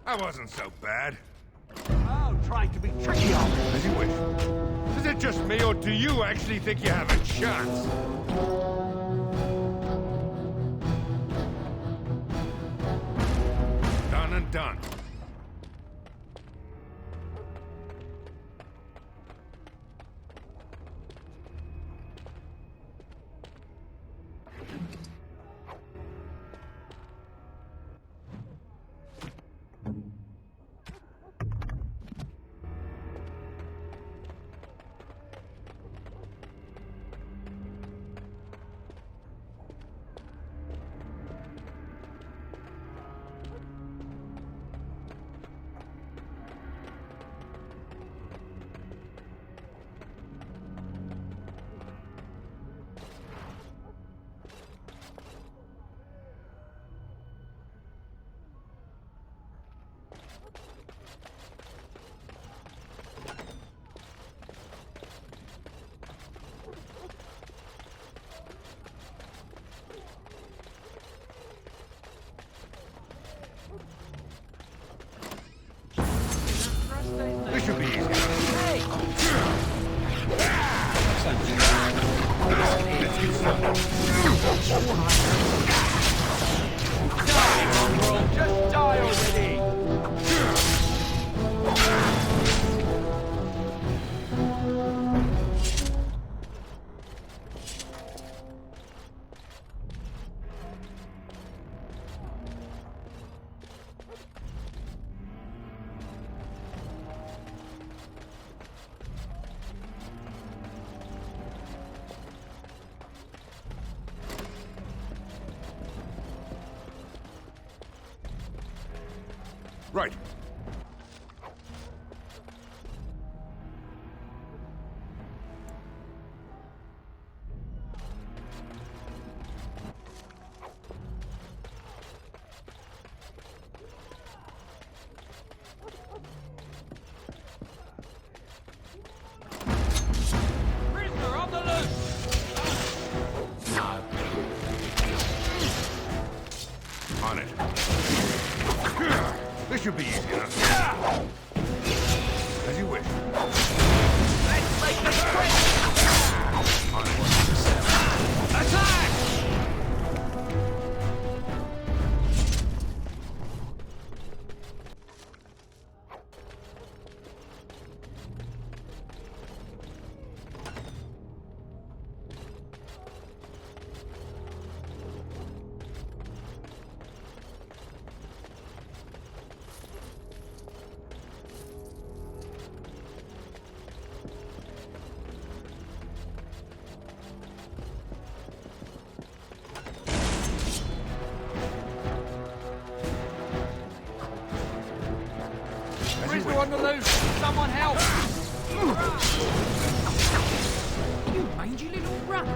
That wasn't so bad. Oh, try to be tricky on me. As you wish. Is it just me, or do you actually think you have a chance? Done and done. This should be easy. Hey! Let's get some. Die, mongrel! Just die already! Right. Prisoner on the loose! On it. This should be easy enough. As you wish. Let's make this quick! On it. Attack! Prisoner on the loose! Someone help! You mangy little rat!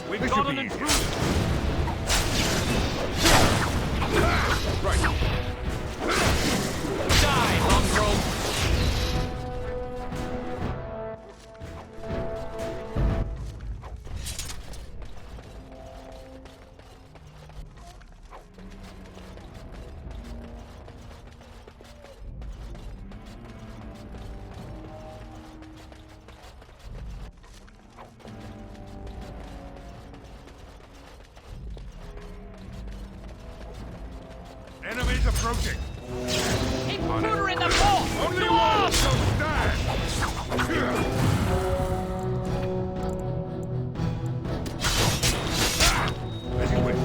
We've This got should an be easy. intruder! Right. Die, mongrel! Enemies approaching. Intruder in the fort! Only To one, arms! so stand. As you wish.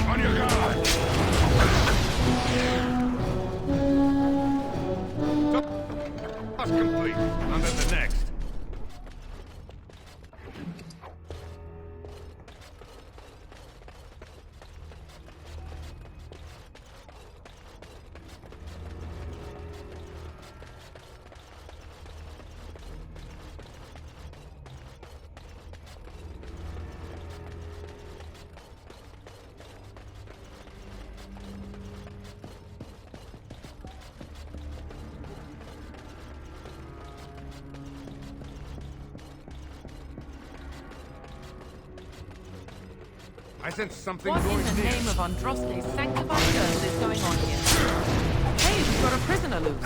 On your guard. Task complete. On to the next. I sense something What going in the near. name of Androste's sanctified earth is going on here? Hey, we've got a prisoner loose.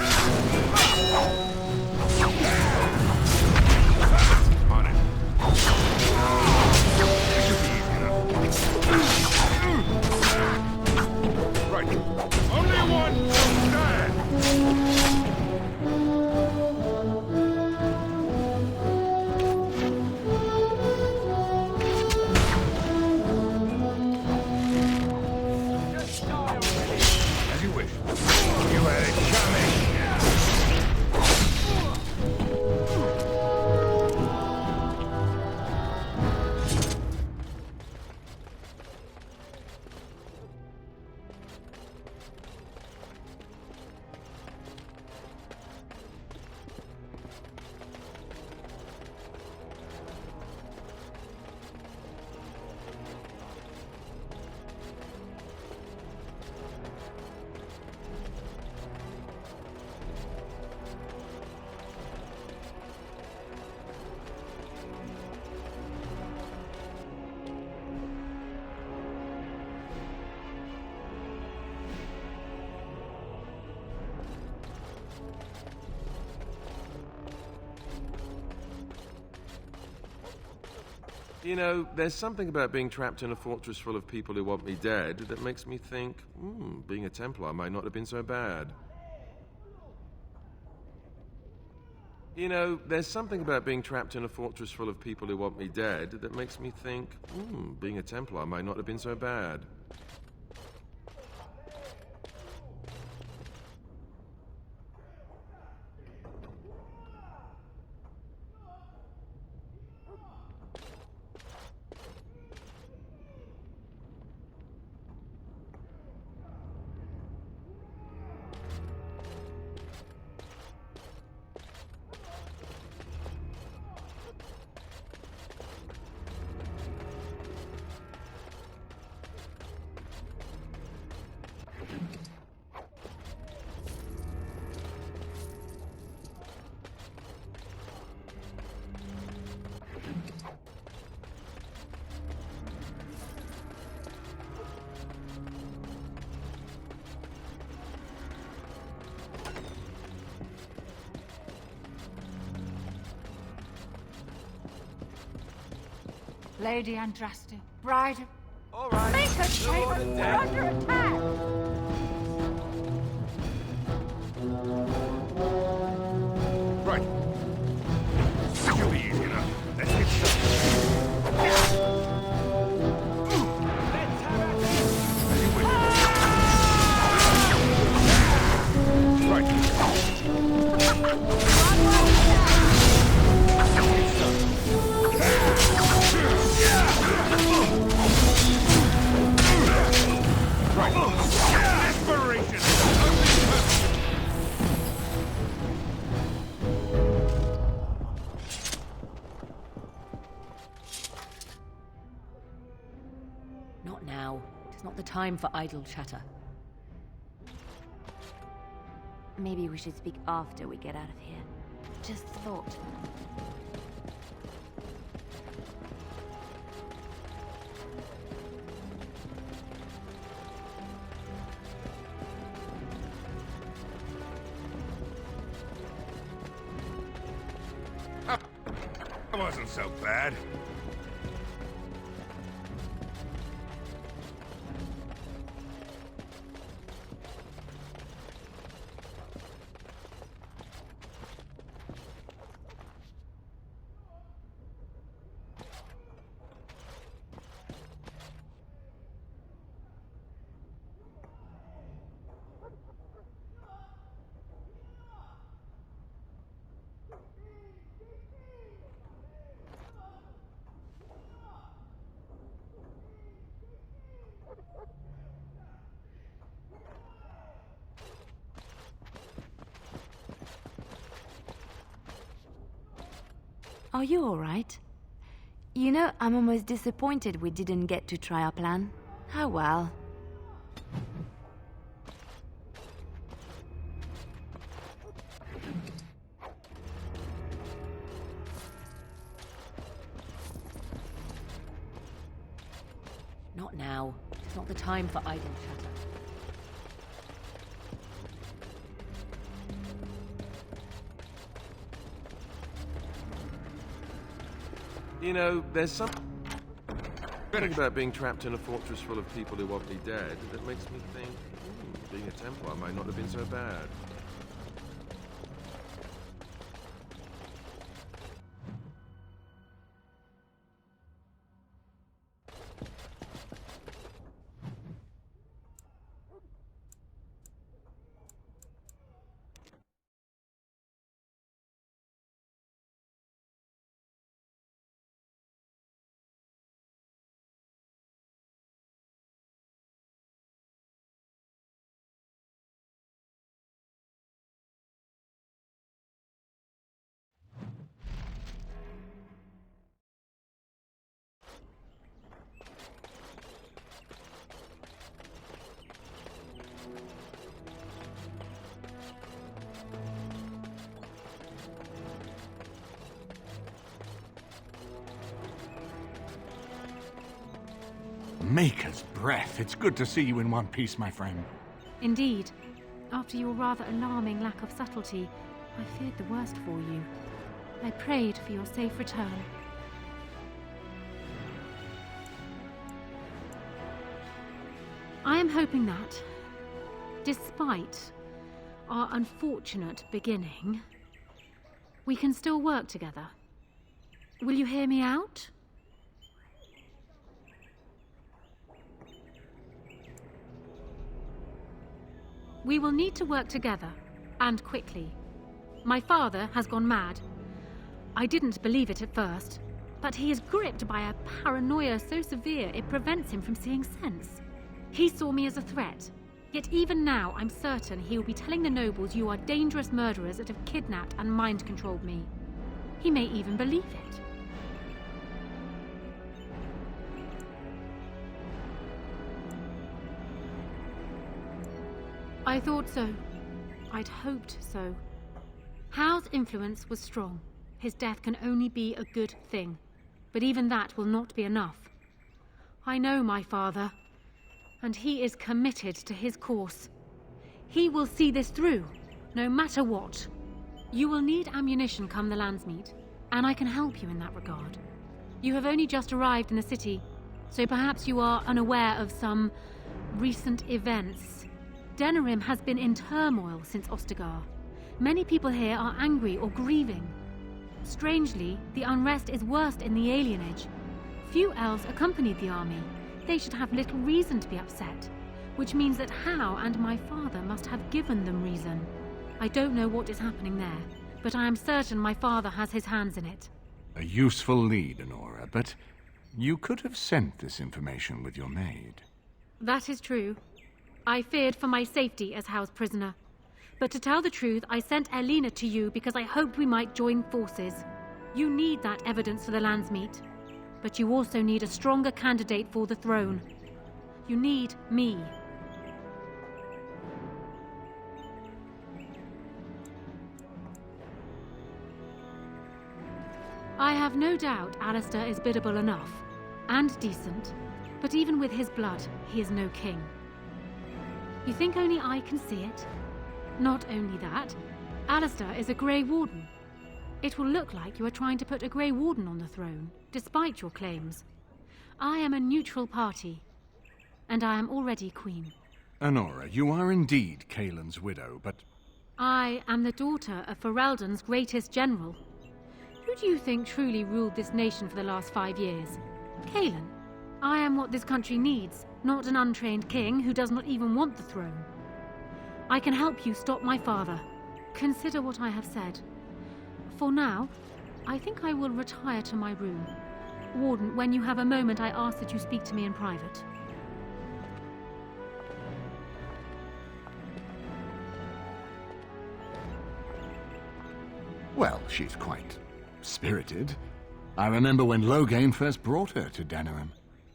On it. This should be easy enough. Right. Only one shall stand. As you wish. You had it coming. You know, there's something about being trapped in a fortress full of people who want me dead that makes me think, being a Templar might not have been so bad. You know, there's something about being trapped in a fortress full of people who want me dead that makes me think, being a Templar might not have been so bad. Lady Andraste, bride of... All right. Make a shape! We're under attack! Right. This should be easy enough. Let's get started. As you wish. Right. Right. Desperation! Not now. It is not the time for idle chatter. Maybe we should speak after we get out of here. Just a thought. That wasn't so bad. Are you alright? You know, I'm almost disappointed we didn't get to try our plan. Oh well. Not Not now. It's not the time for idle chatter. You know, there's something about being trapped in a fortress full of people who want me dead that makes me think, being a Templar might not have been so bad. Maker's breath. It's good to see you in one piece, my friend. Indeed. After your rather alarming lack of subtlety, I feared the worst for you. I prayed for your safe return. I am hoping that, despite our unfortunate beginning, we can still work together. Will you hear me out? We will need to work together, and quickly. My father has gone mad. I didn't believe it at first, but he is gripped by a paranoia so severe it prevents him from seeing sense. He saw me as a threat, yet even now I'm certain he will be telling the nobles you are dangerous murderers that have kidnapped and mind-controlled me. He may even believe it. I thought so. I'd hoped so. Howe's influence was strong. His death can only be a good thing. But even that will not be enough. I know my father, and he is committed to his course. He will see this through, no matter what. You will need ammunition come the Landsmeet, and I can help you in that regard. You have only just arrived in the city, so perhaps you are unaware of some recent events. Denerim has been in turmoil since Ostagar. Many people here are angry or grieving. Strangely, the unrest is worst in the alienage. Few elves accompanied the army. They should have little reason to be upset, which means that How and my father must have given them reason. I don't know what is happening there, but I am certain my father has his hands in it. A useful lead, Honora, but you could have sent this information with your maid. That is true. I feared for my safety as Howe's prisoner. But to tell the truth, I sent Elena to you because I hoped we might join forces. You need that evidence for the Landsmeet. But you also need a stronger candidate for the throne. You need me. I have no doubt Alistair is biddable enough, and decent, but even with his blood, he is no king. You think only I can see it? Not only that, Alistair is a Grey Warden. It will look like you are trying to put a Grey Warden on the throne, despite your claims. I am a neutral party, and I am already queen. Honora, you are indeed Kaelin's widow, but... I am the daughter of Ferelden's greatest general. Who do you think truly ruled this nation for the last 5 years? Kaelin. I am what this country needs, not an untrained king who does not even want the throne. I can help you stop my father. Consider what I have said. For now, I think I will retire to my room. Warden, when you have a moment, I ask that you speak to me in private. Well, she's quite spirited. I remember when Loghain first brought her to Denerim.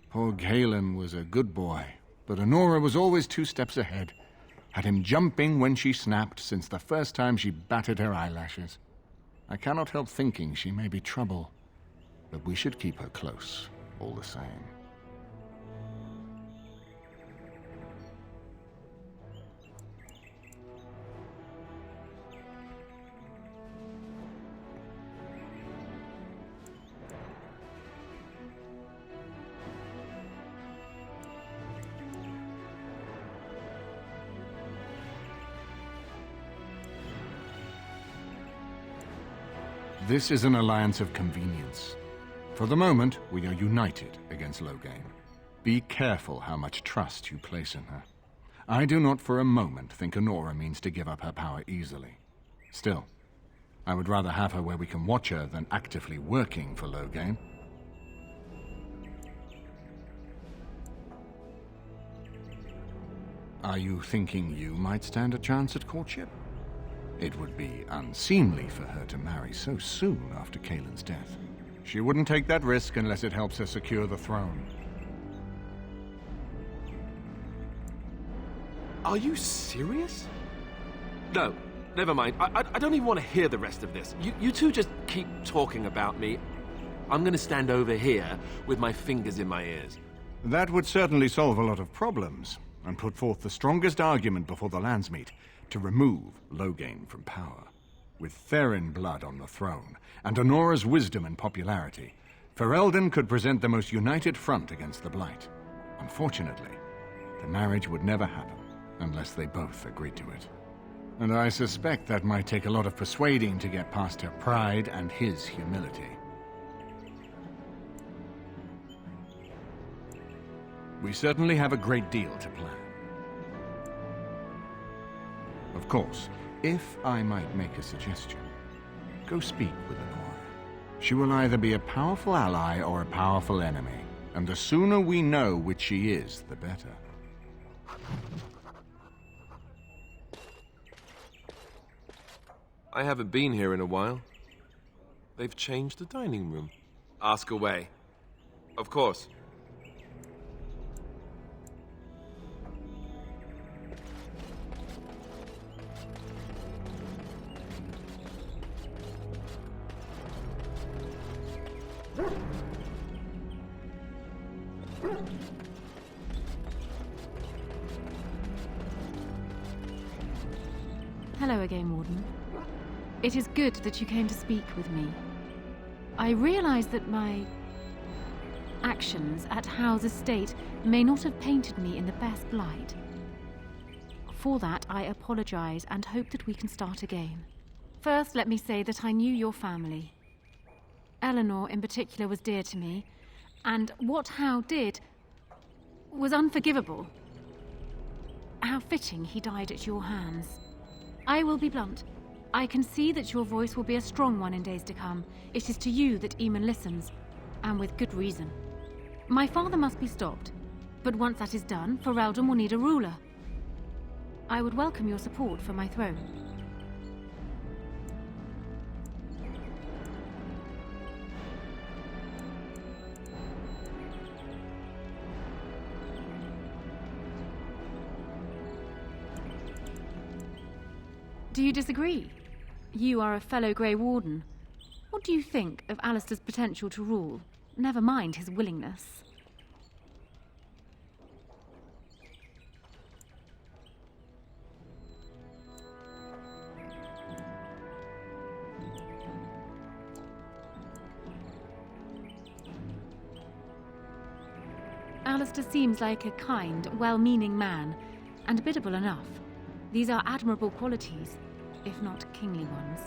Poor Galen was a good boy, but Honora was always 2 steps ahead. Had him jumping when she snapped since the first time she batted her eyelashes. I cannot help thinking she may be trouble, but we should keep her close, all the same. This is an alliance of convenience. For the moment, we are united against Loghain. Be careful how much trust you place in her. I do not for a moment think Honora means to give up her power easily. Still, I would rather have her where we can watch her than actively working for Loghain. Are you thinking you might stand a chance at courtship? It would be unseemly for her to marry so soon after Kaelin's death. She wouldn't take that risk unless it helps her secure the throne. Are you serious? No, never mind. I don't even want to hear the rest of this. You two just keep talking about me. I'm gonna stand over here with my fingers in my ears. That would certainly solve a lot of problems, and put forth the strongest argument before the Landsmeet to remove Loghain from power. With Therin blood on the throne, and Honora's wisdom and popularity, Ferelden could present the most united front against the Blight. Unfortunately, the marriage would never happen unless they both agreed to it. And I suspect that might take a lot of persuading to get past her pride and his humility. We certainly have a great deal to plan. Of course, if I might make a suggestion, go speak with Honora. She will either be a powerful ally or a powerful enemy, and the sooner we know which she is, the better. I haven't been here in a while. They've changed the dining room. Ask away. Of course. Hello again, Warden. It is good that you came to speak with me. I realize that my actions at Howe's estate may not have painted me in the best light. For that, I apologize and hope that we can start again. First, let me say that I knew your family. Eleanor, in particular, was dear to me, and what Howe did was unforgivable. How fitting he died at your hands. I will be blunt. I can see that your voice will be a strong one in days to come. It is to you that Eamon listens, and with good reason. My father must be stopped, but once that is done, Ferelden will need a ruler. I would welcome your support for my throne. Do you disagree? You are a fellow Grey Warden. What do you think of Alistair's potential to rule? Never mind his willingness. Alistair seems like a kind, well-meaning man, and biddable enough. These are admirable qualities, if not kingly ones.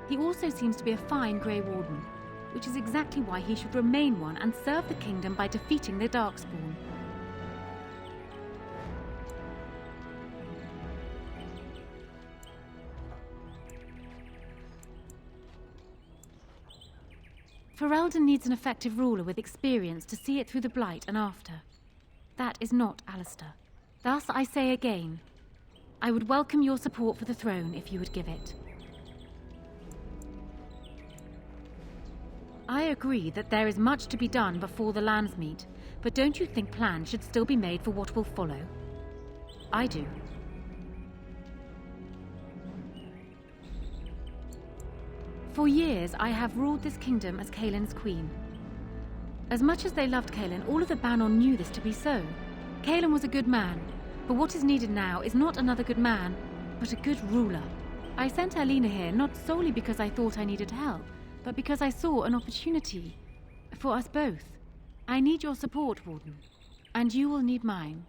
He also seems to be a fine Grey Warden, which is exactly why he should remain one and serve the kingdom by defeating the Darkspawn. Ferelden needs an effective ruler with experience to see it through the Blight and after. That is not Alistair. Thus, I say again, I would welcome your support for the throne if you would give it. I agree that there is much to be done before the lands meet, but don't you think plans should still be made for what will follow? I do. For years, I have ruled this kingdom as Kaelin's queen. As much as they loved Kaelin, all of the Banon knew this to be so. Kaelin was a good man, but what is needed now is not another good man, but a good ruler. I sent Alina here not solely because I thought I needed help, but because I saw an opportunity for us both. I need your support, Warden, and you will need mine.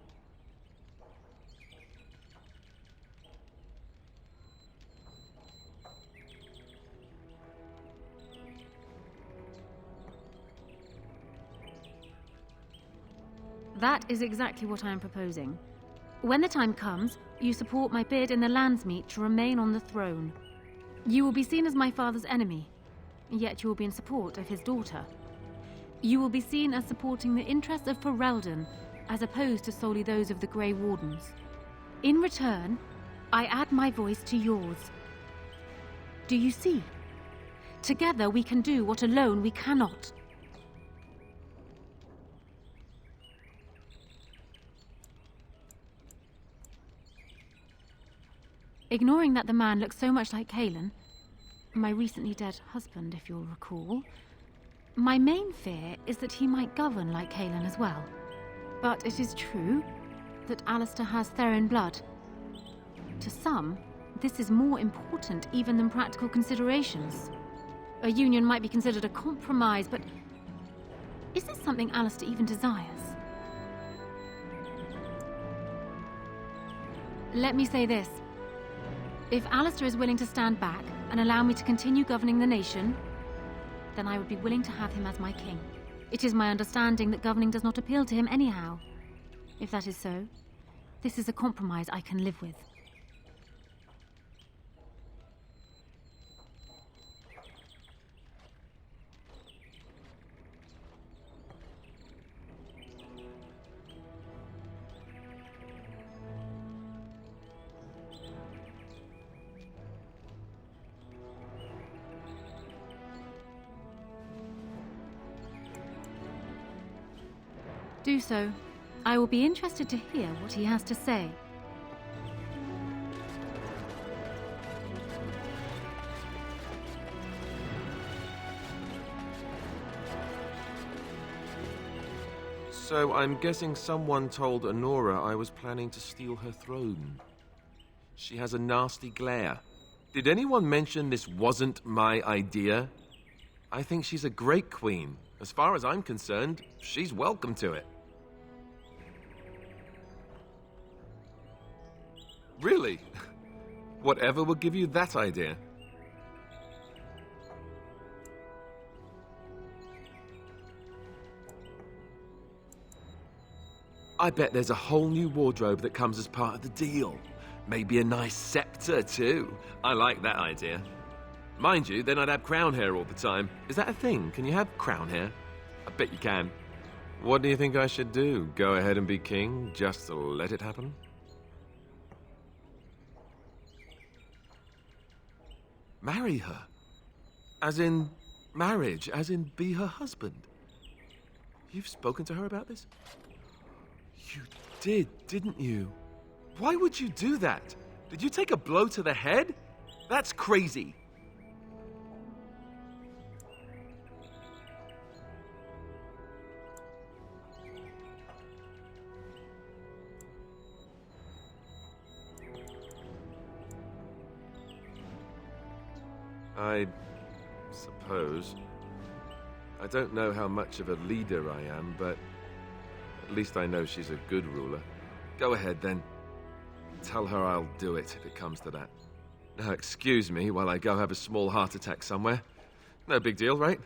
That is exactly what I am proposing. When the time comes, you support my bid in the Landsmeet to remain on the throne. You will be seen as my father's enemy, yet you will be in support of his daughter. You will be seen as supporting the interests of Ferelden, as opposed to solely those of the Gray Wardens. In return, I add my voice to yours. Do you see? Together we can do what alone we cannot. Ignoring that the man looks so much like Cailan, my recently dead husband, if you'll recall, my main fear is that he might govern like Cailan as well. But it is true that Alistair has Theron blood. To some, this is more important even than practical considerations. A union might be considered a compromise, but is this something Alistair even desires? Let me say this. If Alistair is willing to stand back and allow me to continue governing the nation, then I would be willing to have him as my king. It is my understanding that governing does not appeal to him anyhow. If that is so, this is a compromise I can live with. Do so. I will be interested to hear what he has to say. So I'm guessing someone told Honora I was planning to steal her throne. She has a nasty glare. Did anyone mention this wasn't my idea? I think she's a great queen. As far as I'm concerned, she's welcome to it. Really? Whatever will give you that idea? I bet there's a whole new wardrobe that comes as part of the deal. Maybe a nice scepter, too. I like that idea. Mind you, then I'd have crown hair all the time. Is that a thing? Can you have crown hair? I bet you can. What do you think I should do? Go ahead and be king, just to let it happen? Marry her? As in marriage? As in be her husband? You've spoken to her about this? You did, didn't you? Why would you do that? Did you take a blow to the head? That's crazy. I suppose. I don't know how much of a leader I am, but at least I know she's a good ruler. Go ahead, then. Tell her I'll do it if it comes to that. Now, excuse me while I go have a small heart attack somewhere. No big deal, right?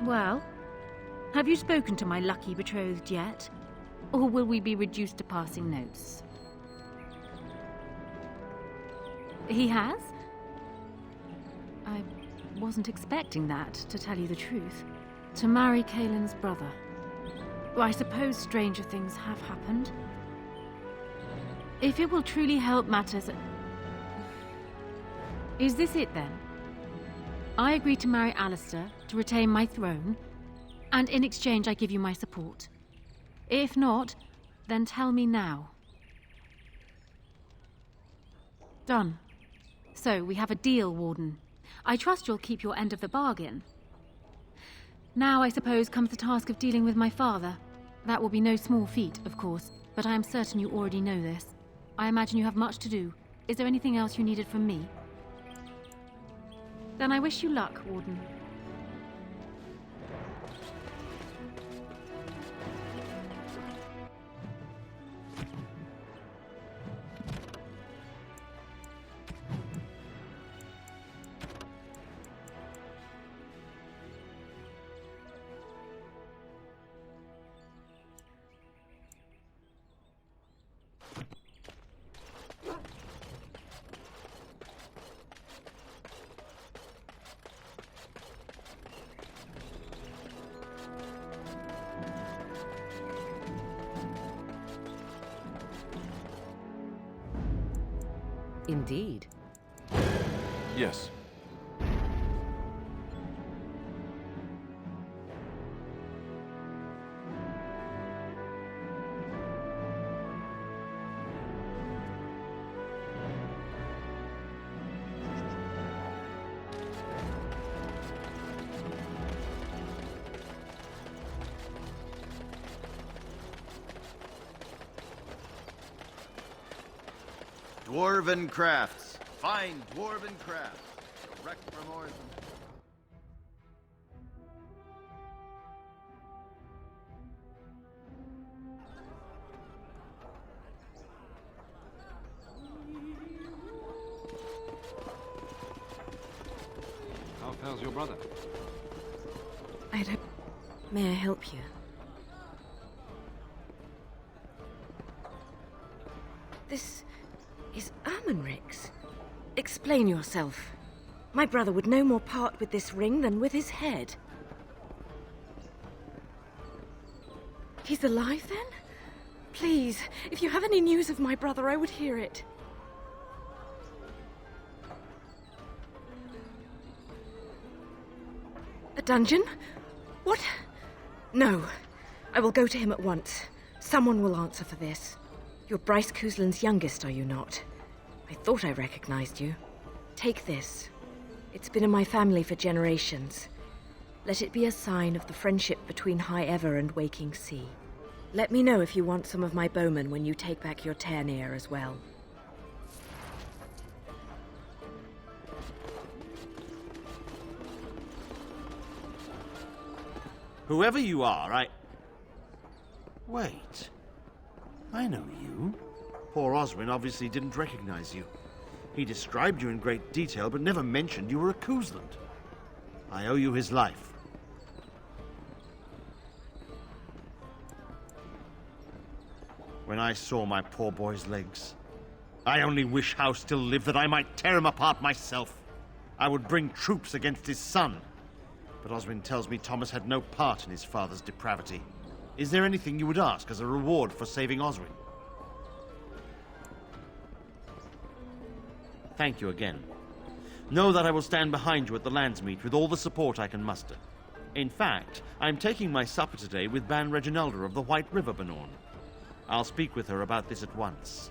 Well, have you spoken to my lucky betrothed yet? Or will we be reduced to passing notes? He has? I wasn't expecting that, to tell you the truth. To marry Cailan's brother. Well, I suppose stranger things have happened. If it will truly help matters... Is this it, then? I agree to marry Alistair to retain my throne, and in exchange I give you my support. If not, then tell me now. Done. So, we have a deal, Warden. I trust you'll keep your end of the bargain. Now, I suppose, comes the task of dealing with my father. That will be no small feat, of course, but I am certain you already know this. I imagine you have much to do. Is there anything else you needed from me? Then I wish you luck, Warden. Indeed. Yes. Dwarven crafts. Fine dwarven crafts. Direct from Orson. How fares your brother? I don't... May I help you? This is Ermenric's. Explain yourself. My brother would no more part with this ring than with his head. He's alive, then? Please, if you have any news of my brother, I would hear it. A dungeon? What? No. I will go to him at once. Someone will answer for this. You're Bryce Cousland's youngest, are you not? I thought I recognized you. Take this. It's been in my family for generations. Let it be a sign of the friendship between High Ever and Waking Sea. Let me know if you want some of my bowmen when you take back your Tairneer as well. Whoever you are, Wait. I know you. Poor Oswin obviously didn't recognize you. He described you in great detail, but never mentioned you were a Cousland. I owe you his life. When I saw my poor boy's legs, I only wish House still lived that I might tear him apart myself. I would bring troops against his son. But Oswin tells me Thomas had no part in his father's depravity. Is there anything you would ask as a reward for saving Oswin? Thank you again. Know that I will stand behind you at the Landsmeet with all the support I can muster. In fact, I'm taking my supper today with Ban Reginalda of the White River Banorn. I'll speak with her about this at once.